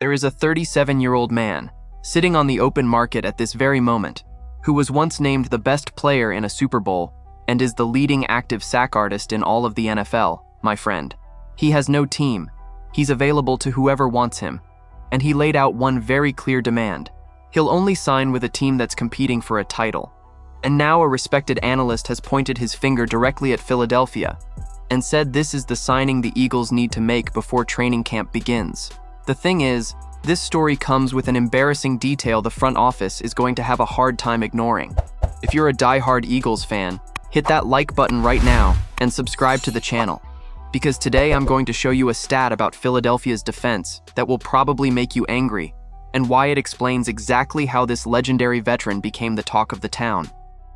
There is a 37-year-old man, sitting on the open market at this very moment, who was once named the best player in a Super Bowl and is the leading active sack artist in all of the NFL, my friend. He has no team. He's available to whoever wants him. And he laid out one very clear demand. He'll only sign with a team that's competing for a title. And now a respected analyst has pointed his finger directly at Philadelphia and said this is the signing the Eagles need to make before training camp begins. The thing is, this story comes with an embarrassing detail the front office is going to have a hard time ignoring. If you're a die-hard Eagles fan, hit that like button right now and subscribe to the channel. Because today I'm going to show you a stat about Philadelphia's defense that will probably make you angry, and why it explains exactly how this legendary veteran became the talk of the town.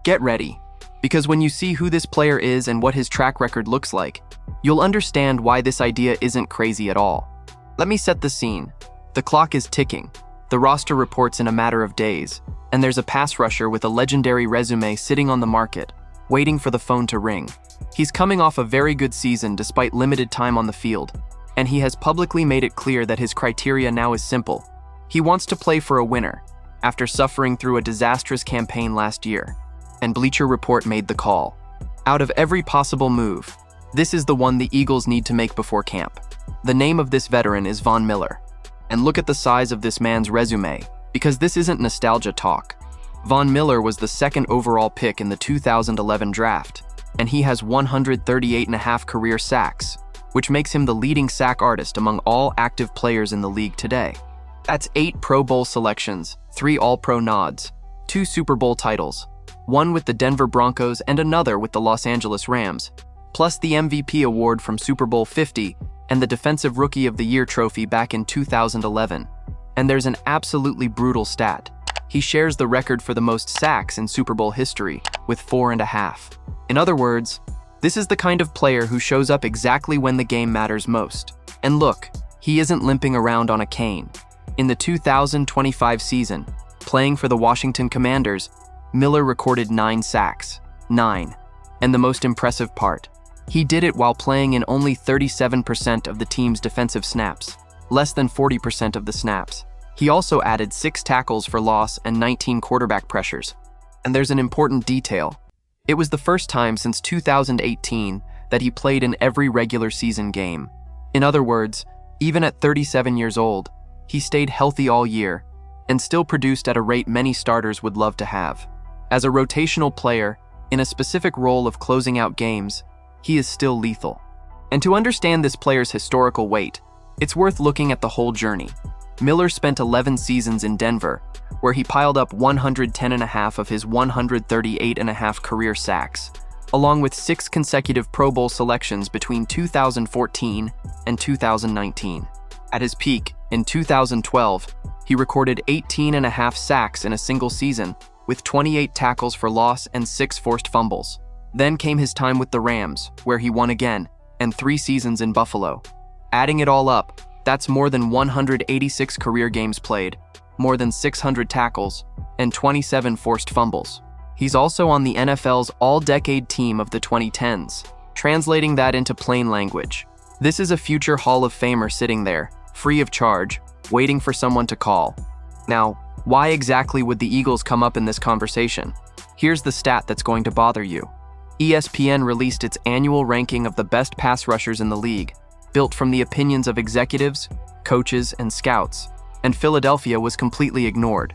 Get ready, because when you see who this player is and what his track record looks like, you'll understand why this idea isn't crazy at all. Let me set the scene. The clock is ticking, the roster reports in a matter of days, and there's a pass rusher with a legendary resume sitting on the market, waiting for the phone to ring. He's coming off a very good season despite limited time on the field, and he has publicly made it clear that his criteria now is simple. He wants to play for a winner, after suffering through a disastrous campaign last year. And Bleacher Report made the call. Out of every possible move, this is the one the Eagles need to make before camp. The name of this veteran is Von Miller. And look at the size of this man's resume, because this isn't nostalgia talk. Von Miller was the second overall pick in the 2011 draft, and he has 138.5 career sacks, which makes him the leading sack artist among all active players in the league today. That's 8 Pro Bowl selections, 3 All-Pro nods, 2 Super Bowl titles, one with the Denver Broncos and another with the Los Angeles Rams, plus the MVP award from Super Bowl 50 and the Defensive Rookie of the Year trophy back in 2011. And there's an absolutely brutal stat. He shares the record for the most sacks in Super Bowl history, with 4.5. In other words, this is the kind of player who shows up exactly when the game matters most. And look, he isn't limping around on a cane. In the 2025 season, playing for the Washington Commanders, Miller recorded 9 sacks. 9. And the most impressive part, he did it while playing in only 37% of the team's defensive snaps, less than 40% of the snaps. He also added 6 tackles for loss and 19 quarterback pressures. And there's an important detail. It was the first time since 2018 that he played in every regular season game. In other words, even at 37 years old, he stayed healthy all year and still produced at a rate many starters would love to have. As a rotational player, in a specific role of closing out games, he is still lethal. And to understand this player's historical weight, it's worth looking at the whole journey. Miller spent 11 seasons in Denver, where he piled up 110.5 of his 138.5 career sacks, along with 6 consecutive Pro Bowl selections between 2014 and 2019. At his peak, in 2012, he recorded 18.5 sacks in a single season, with 28 tackles for loss and 6 forced fumbles. Then came his time with the Rams, where he won again, and 3 seasons in Buffalo. Adding it all up, that's more than 186 career games played, more than 600 tackles, and 27 forced fumbles. He's also on the NFL's all-decade team of the 2010s. Translating that into plain language, this is a future Hall of Famer sitting there, free of charge, waiting for someone to call. Now, why exactly would the Eagles come up in this conversation? Here's the stat that's going to bother you. ESPN released its annual ranking of the best pass rushers in the league, built from the opinions of executives, coaches, and scouts, and Philadelphia was completely ignored.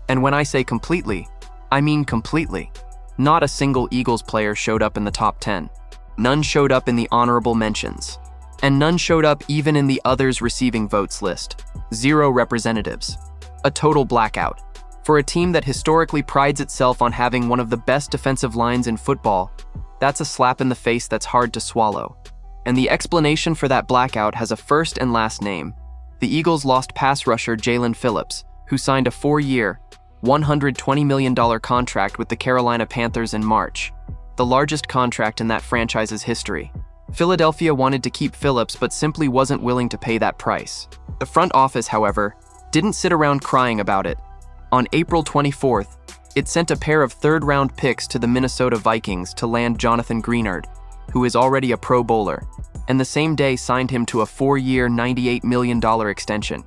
And when I say completely, I mean completely. Not a single Eagles player showed up in the top 10. None showed up in the honorable mentions. And none showed up even in the others receiving votes list. 0 representatives. A total blackout. For a team that historically prides itself on having one of the best defensive lines in football, that's a slap in the face that's hard to swallow. And the explanation for that blackout has a first and last name. The Eagles lost pass rusher Jalen Phillips, who signed a 4-year, $120 million contract with the Carolina Panthers in March, the largest contract in that franchise's history. Philadelphia wanted to keep Phillips but simply wasn't willing to pay that price. The front office, however, didn't sit around crying about it. On April 24th, it sent a pair of third-round picks to the Minnesota Vikings to land Jonathan Greenard, who is already a Pro Bowler, and the same day signed him to a 4-year, $98 million extension.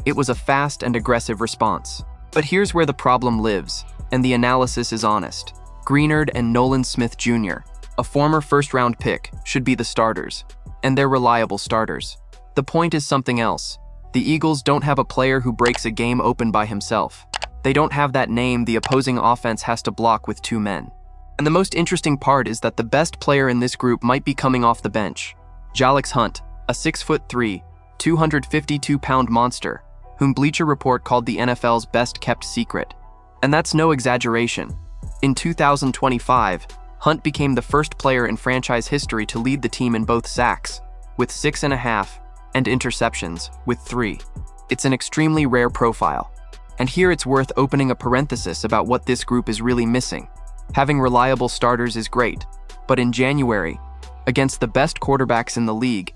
It was a fast and aggressive response. But here's where the problem lives, and the analysis is honest. Greenard and Nolan Smith Jr., a former first-round pick, should be the starters, and they're reliable starters. The point is something else. The Eagles don't have a player who breaks a game open by himself. They don't have that name the opposing offense has to block with two men. And the most interesting part is that the best player in this group might be coming off the bench. Jalen Hurts, a 6'3", 252-pound monster, whom Bleacher Report called the NFL's best-kept secret. And that's no exaggeration. In 2025, Hunt became the first player in franchise history to lead the team in both sacks, with 6.5, and interceptions, with 3. It's an extremely rare profile. And here it's worth opening a parenthesis about what this group is really missing. Having reliable starters is great, but in January, against the best quarterbacks in the league,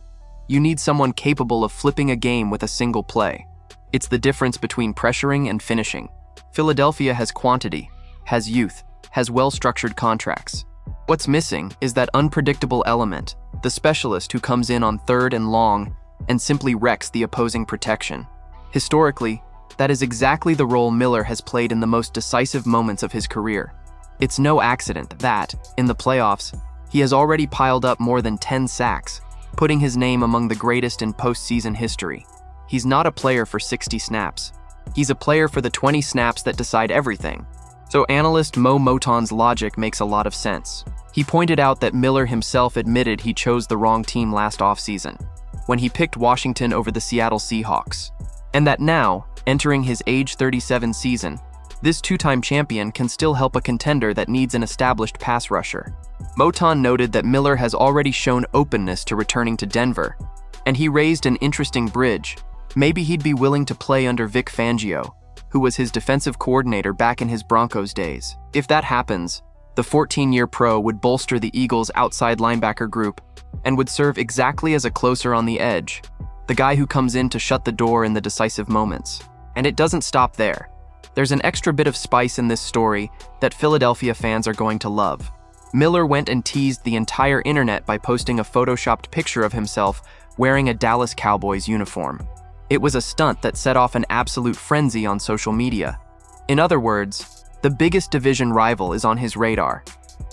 you need someone capable of flipping a game with a single play. It's the difference between pressuring and finishing. Philadelphia has quantity, has youth, has well-structured contracts. What's missing is that unpredictable element, the specialist who comes in on third and long and simply wrecks the opposing protection. Historically, that is exactly the role Miller has played in the most decisive moments of his career. It's no accident that, in the playoffs, he has already piled up more than 10 sacks, putting his name among the greatest in postseason history. He's not a player for 60 snaps. He's a player for the 20 snaps that decide everything. So analyst Mo Moton's logic makes a lot of sense. He pointed out that Miller himself admitted he chose the wrong team last offseason, when he picked Washington over the Seattle Seahawks, and that now, entering his age 37 season, this two-time champion can still help a contender that needs an established pass rusher. Moton noted that Miller has already shown openness to returning to Denver, and he raised an interesting bridge. Maybe he'd be willing to play under Vic Fangio, who was his defensive coordinator back in his Broncos days. If that happens, the 14-year pro would bolster the Eagles' outside linebacker group and would serve exactly as a closer on the edge, the guy who comes in to shut the door in the decisive moments. And it doesn't stop there. There's an extra bit of spice in this story that Philadelphia fans are going to love. Miller went and teased the entire internet by posting a photoshopped picture of himself wearing a Dallas Cowboys uniform. It was a stunt that set off an absolute frenzy on social media. In other words, the biggest division rival is on his radar.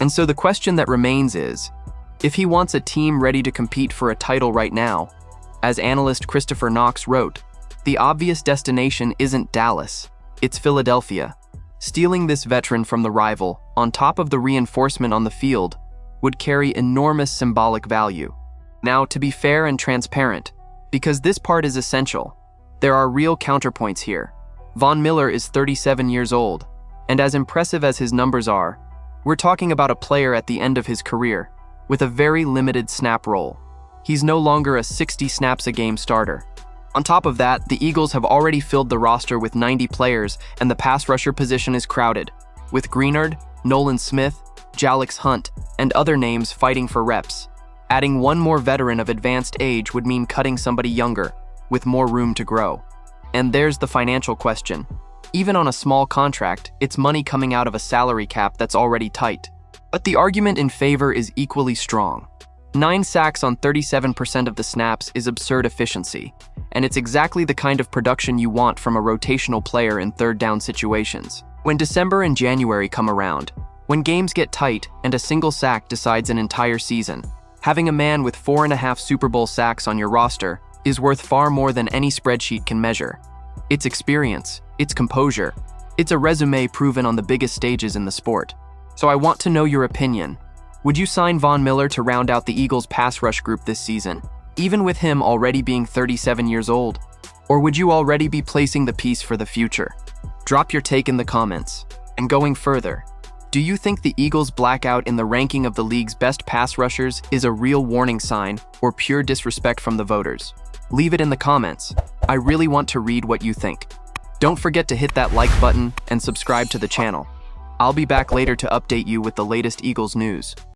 And so the question that remains is, if he wants a team ready to compete for a title right now, as analyst Christopher Knox wrote, the obvious destination isn't Dallas, it's Philadelphia. Stealing this veteran from the rival, on top of the reinforcement on the field, would carry enormous symbolic value. Now, to be fair and transparent, because this part is essential, there are real counterpoints here. Von Miller is 37 years old, and as impressive as his numbers are, we're talking about a player at the end of his career, with a very limited snap role. He's no longer a 60 snaps a game starter. On top of that, the Eagles have already filled the roster with 90 players, and the pass rusher position is crowded, with Greenard, Nolan Smith, Jalen Hurts, and other names fighting for reps. Adding one more veteran of advanced age would mean cutting somebody younger, with more room to grow. And there's the financial question. Even on a small contract, it's money coming out of a salary cap that's already tight. But the argument in favor is equally strong. 9 sacks on 37% of the snaps is absurd efficiency, and it's exactly the kind of production you want from a rotational player in third down situations. When December and January come around, when games get tight and a single sack decides an entire season, having a man with 4.5 Super Bowl sacks on your roster is worth far more than any spreadsheet can measure. It's experience, it's composure, it's a resume proven on the biggest stages in the sport. So I want to know your opinion. Would you sign Von Miller to round out the Eagles' pass rush group this season, even with him already being 37 years old? Or would you already be placing the piece for the future? Drop your take in the comments. And going further, do you think the Eagles' blackout in the ranking of the league's best pass rushers is a real warning sign or pure disrespect from the voters? Leave it in the comments. I really want to read what you think. Don't forget to hit that like button and subscribe to the channel. I'll be back later to update you with the latest Eagles news.